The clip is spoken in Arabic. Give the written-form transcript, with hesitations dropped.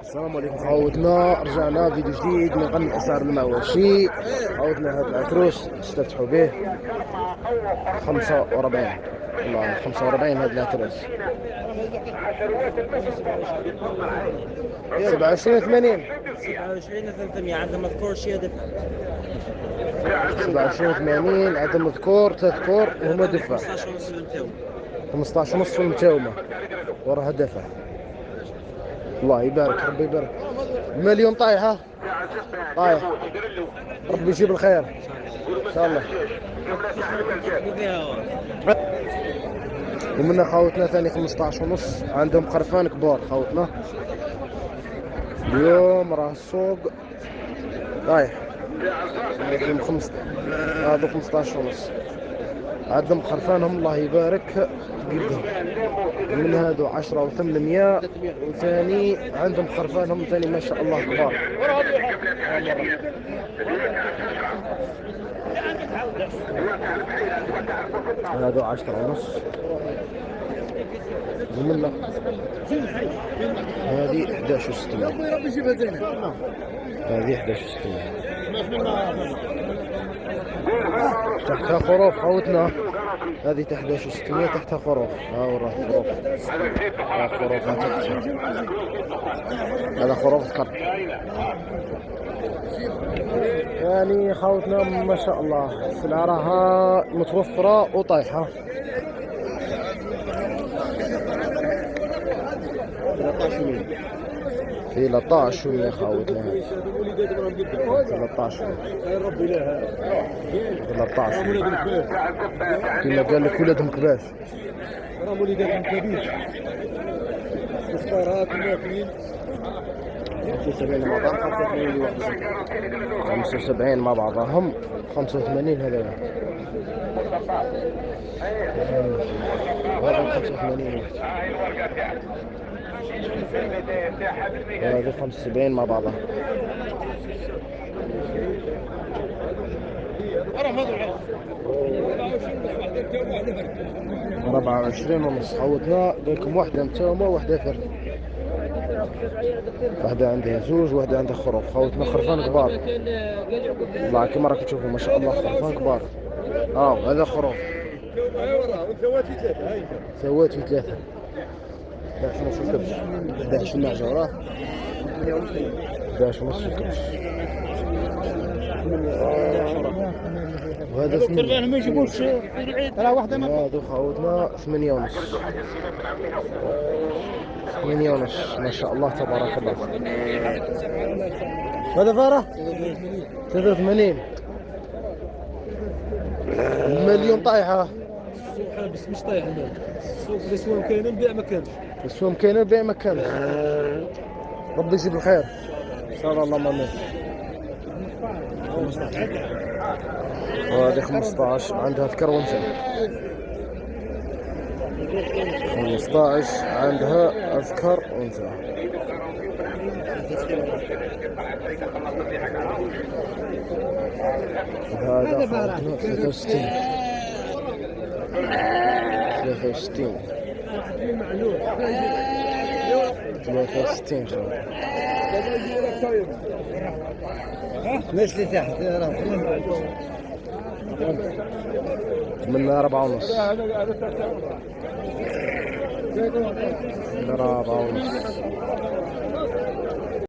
السلام عليكم خوتنا، رجعنا فيديو جديد من قناة اسعار المواشي. عاودنا هذا العتروس استفتحوا به 45 والله 45 هذا العتروس 27 80 27 300 عدم مذكور شيء دفع 27 80 عدم مذكور 3 كور وهما دفع 15 ونص المتاوم 15 ونص المتاومة وراها دفع. الله يبارك، ربي يبارك. المليون طايحة طايح، ربي يجيب الخير ان شاء الله. ومنا خوتنا ثاني 15 ونص عندهم قرفان كبار خوتنا. اليوم راه السوق طايح، هذو 15 ونص عندهم خرفانهم الله يبارك قدهم. من هادو 10 و800 وثاني عندهم خرفانهم ثاني ما شاء الله كبار. هادو 10 ونص. ومن هذه 11 و600 هذه 11 و600 تحتها خروف خوتنا. هذه تحت 11 و600 تحتها خروف. ها وراه خروف، ها خروف هذا خروف ذكر. يعني خوتنا ما شاء الله السلعة راها متوفرة وطايحة. 13 يا خوتنا، 13 كما قال لك ولادهم كباش. راهم وليداتهم كبير الصغيرات الماكلين 75 مع بعض 75 مع بعضهم 85 هذا 85 هذا 75 مع بعضها. 24 ونص خوتنا. لكم واحدة متومة وواحدة فرد، واحدة عندها زوج وواحدة عندها خروف خوتنا. خرفان كبار والله كما راكم تشوفوا ما شاء الله خرفان كبار. هذا خروف ثواتي ثلاثة 11 ونص الكبش 11 النعجة وراه 11 ونص الكبش. وهذا 8 ما يجيبوش راه واحده هذا خوتنا 8 ونص 8 ونص ما شاء الله تبارك الله. هذا فاره 83 المليون طايحة. السوق حابس مش طايح المال. السوق الاسوام كاينه نبيع ما كانش، السوم كاينه بيع ما كانش. ربي يجيب الخير ان شاء الله اللهم امين. وهذه 15 عندها ذكر وانثى 15 عندها ذكر وانثى. هذا 63 63 ناس اللي تحت من 4 ونص 4 ونص